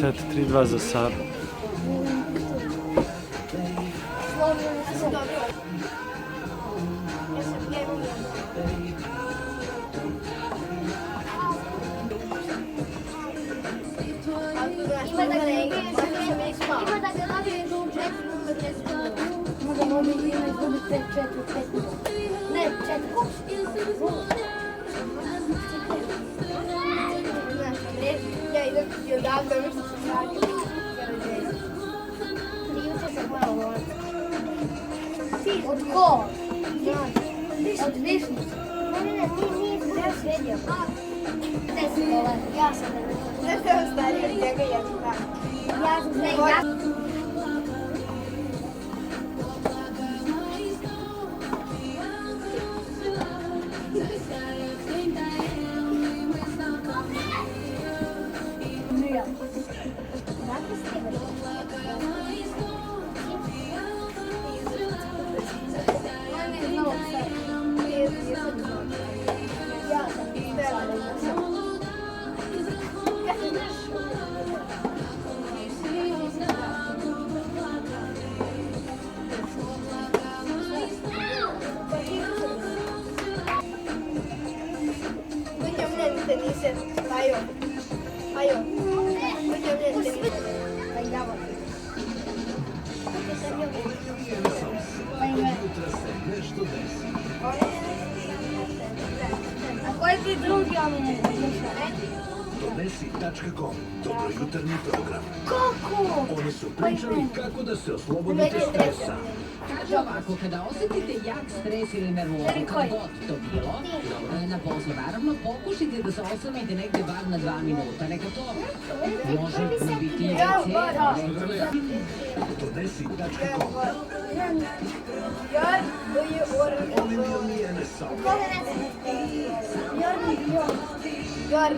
set 3-2 za Saru. Ima da ga nabijem u 4 možda mogu izgubiti 5 minuta. Ne, 4. Ja idem i odavde, mislim se radio. Juče sam morao govoriti. Od ko? Od Višnice. Ne, nije sredio. $10. Ja sam da vidim. Ne sam stariji od njega, ja sam da. Ja sam da. A koji ti drugi omiljeni slušaj? Donesi.com, dobrojutarnji program. Kako? Oni su pričali kako da se oslobodite stresa. Kaže ovako, kada osjetite jak stres ili nervozu, kad god to bilo, na poslu naravno, pokušajte da se osamite negde bar na 2 minuta. Neka to može biti i WC. Donesi.com. Oni nije ne sam.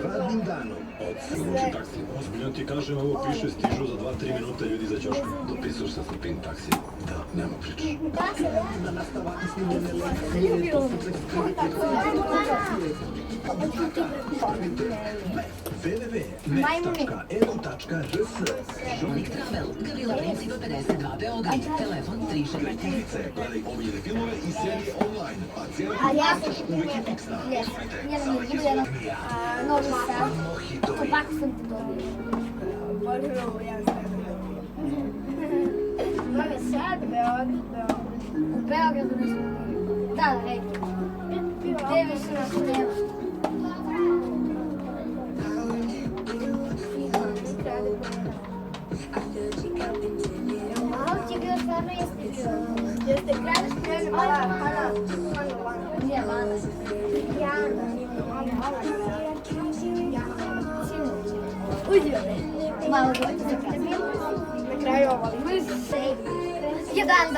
Radnim danom. Ozbiljno ti kažem, ovo piše, stižu za 2-3 minuta ljudi za ćoška. Dopisuješ se sa pin taksija. Da, nema pričaš. www.net.edu.rs Šonik Travel, Gavrila Principa 52 Beograd, telefon 365. Igrice, gledaj omiljene filmove i serije online, a cijela Ali ja plataš sam uvijek je fiksna. Novi Sad. Kako sam ti dobio? Novi Sad, Beograd. U Beogradu nismo bili. Da, reki. Gdje više nas nema? Malo ti je bio stvarno jeste bio. Jeste kradeš krene Lana. Nije Lana. Jana. Uđio me. Malo dođe za kraju. Na kraju ovo. 1 dan.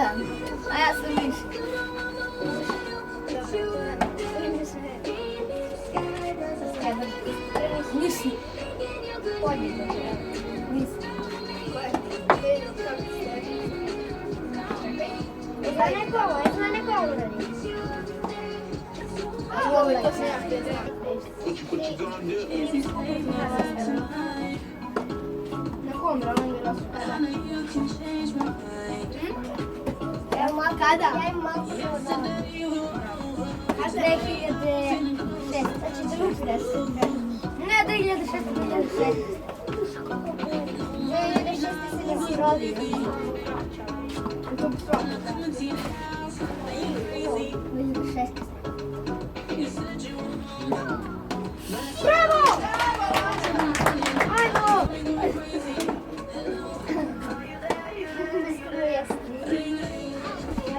A ja sam više. Nisi. Nisi. Zna neko uradi. Ovo je to se ja htjela. Na kom ravan je rasukada? Kada? Ja imam malo prvo. Kada? 2006. Znači 2010. Ne, 2006. 2006 se nisi rodio. To bi pravo. 2006. Bravo! Ajmo!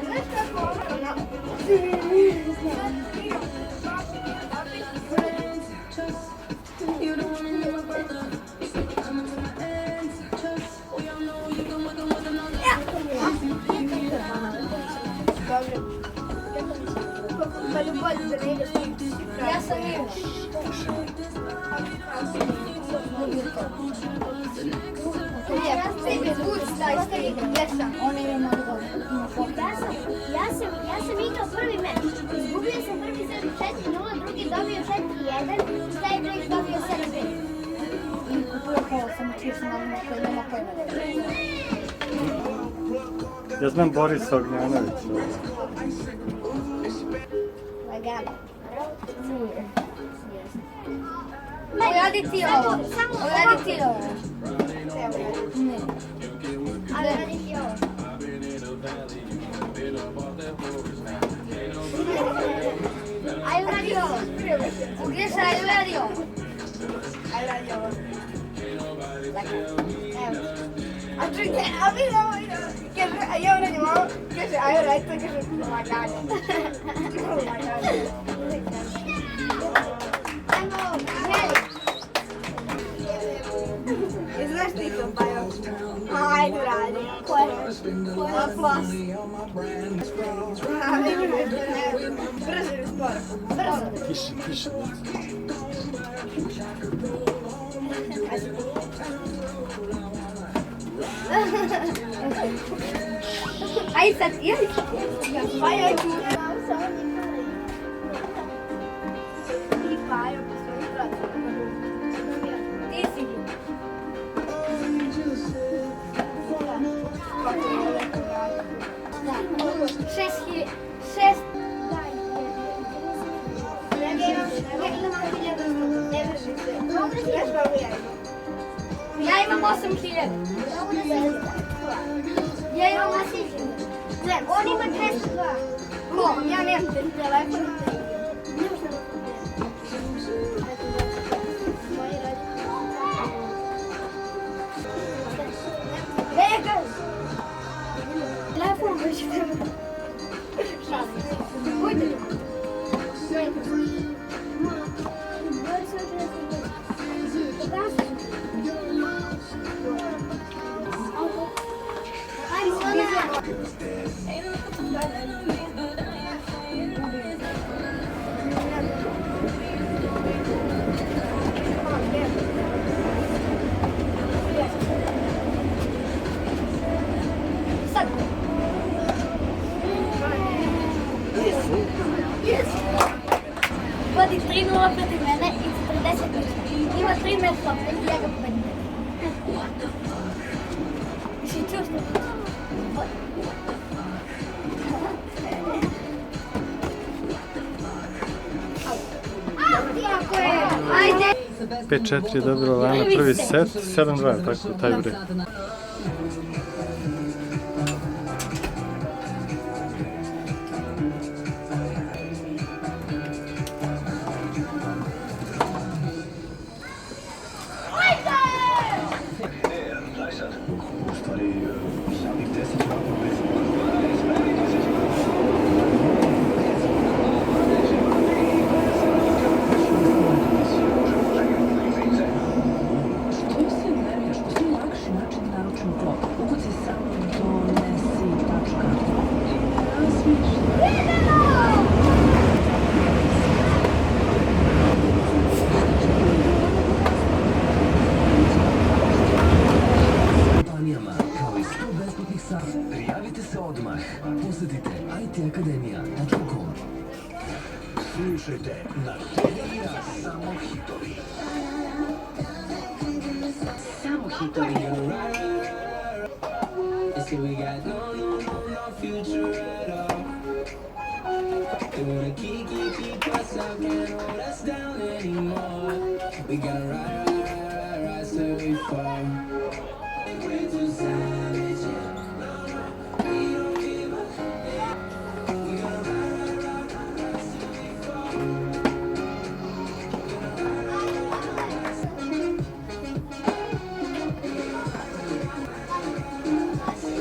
Znaš kako? Ja sam Ivna. Ja sam igrao prvi meč. Izgubio sam prvi set 4-0, drugi dobio 4-1, taj broj dobio 7-5. Pojechao sam čisno na koji nema pojma. Ja znam Borisa Ognjanovića. Lagano. Uradi ti ovo. Uradi ti ovo. Ne. Ali uradi ti ovo. Ajde uradi ovo. Ugriješa, ajde uradi ovo. Ajde uradi ovo. Evo. A čujte, a vi ovo, kaže, a ja uradim ovo, kaže, ajde uradi to, kaže, lagano. Lagano. Ajmo, želi. Znaš ti to, Pajo? Ajde uradi. Koje? Plus. Brzo ili sporo? Brzo. Piše. Ajde sad, jeli? Pajo je tu. I Pajo, postoji protiv. Ti si. Ja imam 8.000. Ja imam 8.000. On ima 202. Ko? Ja nemam telefon. Telefon već treba. Šalim. Ujde li? Sad. Vodi 3-0 protiv mene i 40 metra. Ima 3 metra i ja ga pobedim. Si čušto? Tako je. Ajde. 5-4 je dobila Lana prvi set, 7-2, tako taj bre. Prijavite se odmah. Posjetite itakademija.com. Slušajte na TV-a samo hitovi. Samo hitovi. See, we got no future at all. They wanna keep us out, can't hold us down anymore. We gotta rise till we fall. We're too savage, yeah. We don't give a we gotta rise till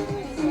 we fall.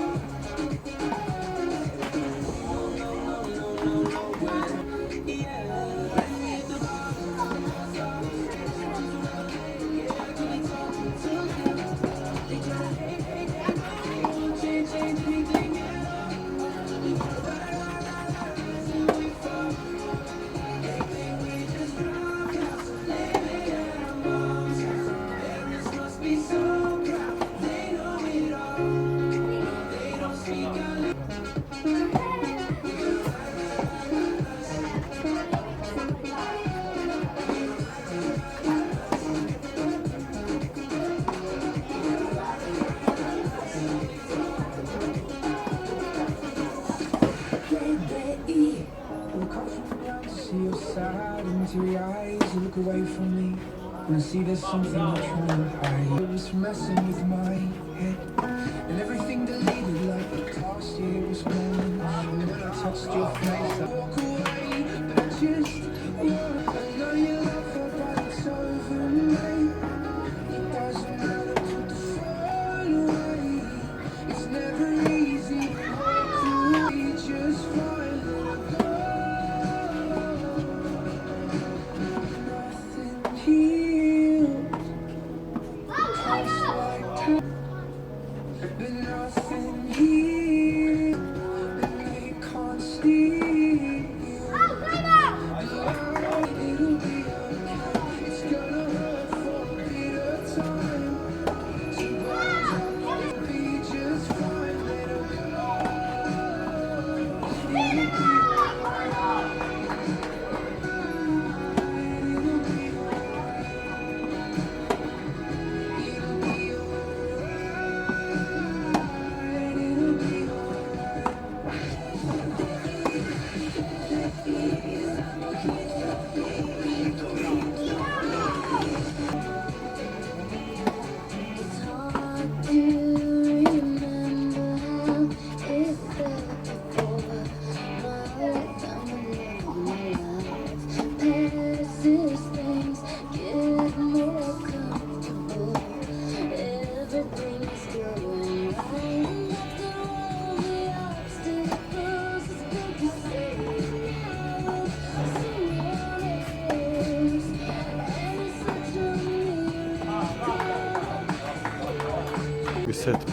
look away from me. When I see there's something I'm trying to hide. It was messing with my head. And everything deleted like the past year was gone. And when I touched your face, I walk away. But I just walk. I know you love her, but it's over me. It doesn't matter, put the phone away. It's never easy. You just find it. Nothing heals. Just like time. But nothing heals. And they can't steal. It'll be okay. It's gonna hurt for a bit of time. So be just fine. Let it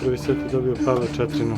Prvi set je dobio Pavle 4-0.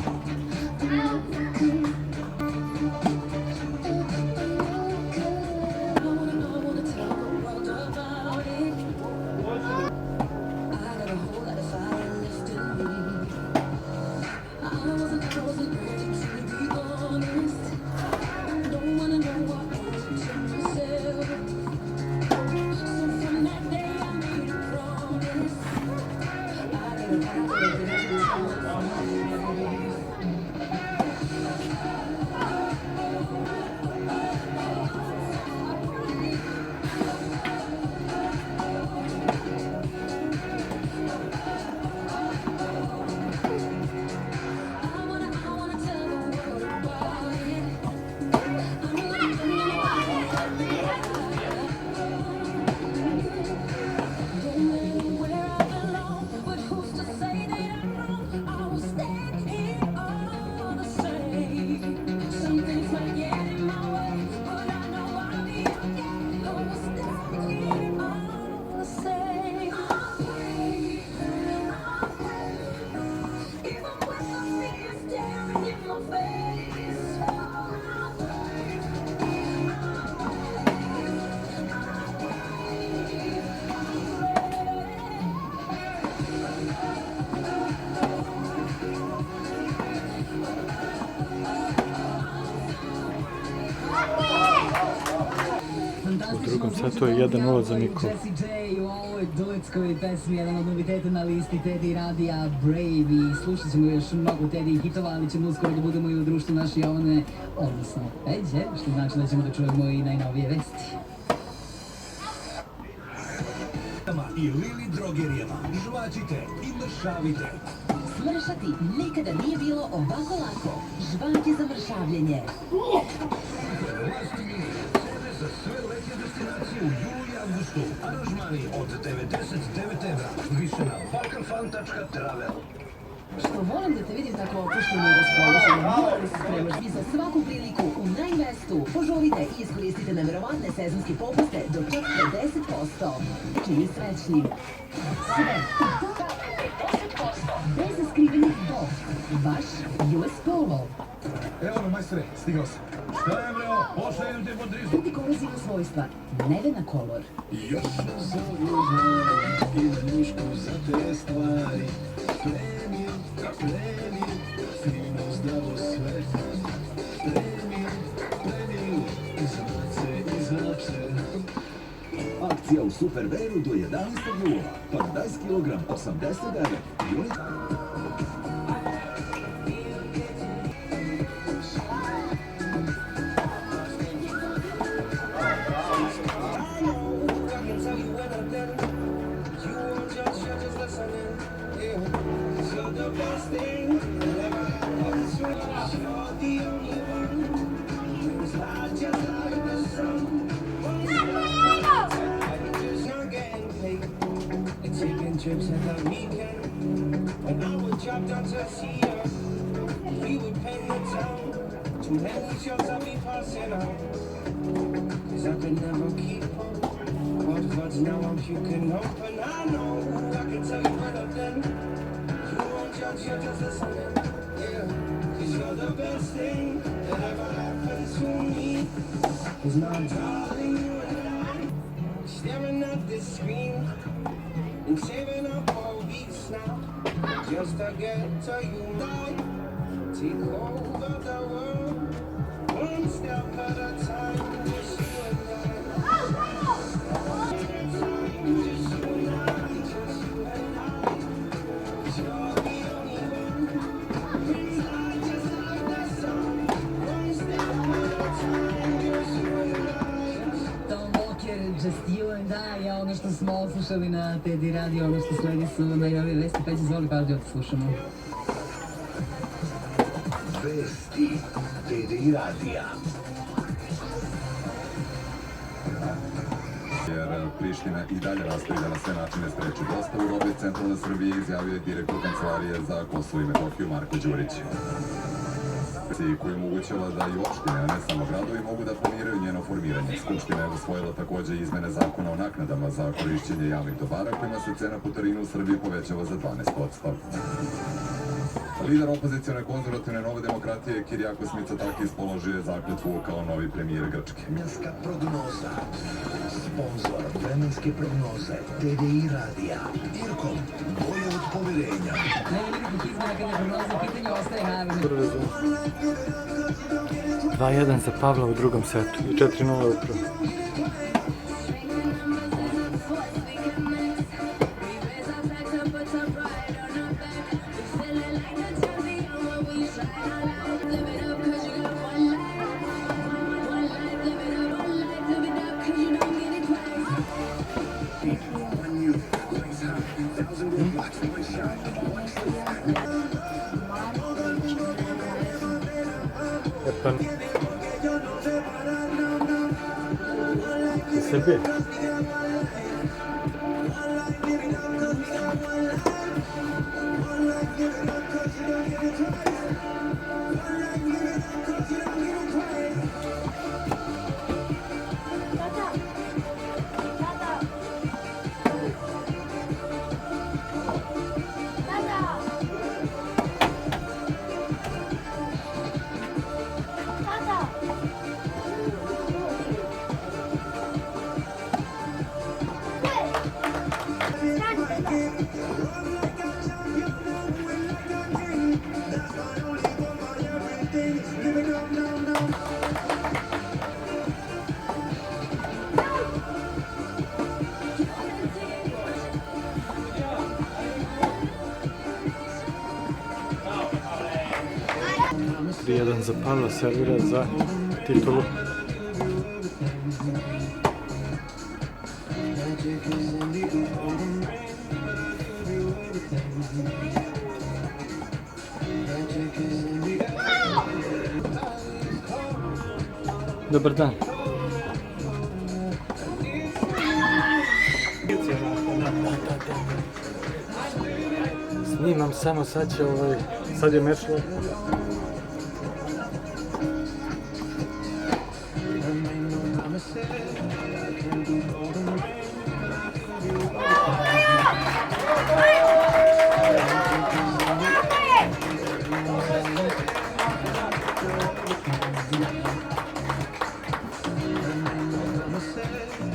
U drugom setu je 1-0 za Nikolu. Jessie J u ovoj duetskoj pesmi, jedan od noviteta na listi Teddy radija Brave, i slušat ćemo još mnogo Teddy hitova, ali ćemo uskoro da budemo i u društvu naše Jovane, odnosno Peđe, što znači da ćemo da čujemo i najnovije vesti. I Lili drogerijama. Žvačite i mršavite. Smršati nikada nije bilo ovako lako. Žvanj je za mršavljenje. Za sve letnje destinacije u julu i avgustu. Aranžmani od 99 evra. Više na balkanfan.travel. Što volim da te vidim tako opušteno i raspoloženo, mora da se spremaš i za svaku priliku u najmestu. Požurite i iskoristite neverovatne sezonske popuste do čak 50%. Čini srećnim. Sve do 50%. Bez skrivenih dob. Vaš US Polo. Evo me, majstore, stigao sam. Šta je, breo? Pošaljem te pod rizu. Drugi korozivna svojstva. Nevena Color. Još ne zauzmano i na njušku za te stvari. Premium, fino zdravo sve. Premium, za mace i za pse. Akcija u Superberu do 11. jula. Paradajz kilogram 89. Juli. And then these shots I'll be passing out. Cause I could never keep up. But now I'm puking up and I know I can tell you better than you won't judge, you're just listening. Yeah, cause you're the best thing that ever happened to me. Cause now I'm darling, you and I staring at this screen and saving up all weeks now just to get to you now. Take over the world one step at a time. Just you and I. Tom Walker, Just You and I, a ono što smo oslušali na Teddy Radio, ono što sledi su najnovije vesti, pa će zvoli pažnje da slušamo. Vesti TDI radija. Jer Priština i dalje nastoji da na sve načine spreči dostavu robe centralne Srbije, izjavio je direktor Kancelarije za Kosovo i Metohiju Marko Đurić. Koji omogućava da i opštine, a ne samo gradovi, mogu da planiraju njeno formiranje. Skupština je usvojila takođe izmene zakona o naknadama za korišćenje javnih dobara, kojima se cena putarina u Srbiji povećava za 12%. Lider opozicione konzervativne Nove demokratije Kirijakos Mitsotakis položio je zakletvu kao novi premijer Grčke. Vremenska prognoza. Sponzor vremenske prognoze TDI radija. Irkom, boje od poverenja. Nema nikakvih izmena kad je prognoza u pitanju, ostaje naravno. 2-1 za Pavla u drugom setu i 4-0 u prvom. Srbije. Jedan za Pavla, servira za titulu. Dobar dan. Snimam samo, sad je mečlo.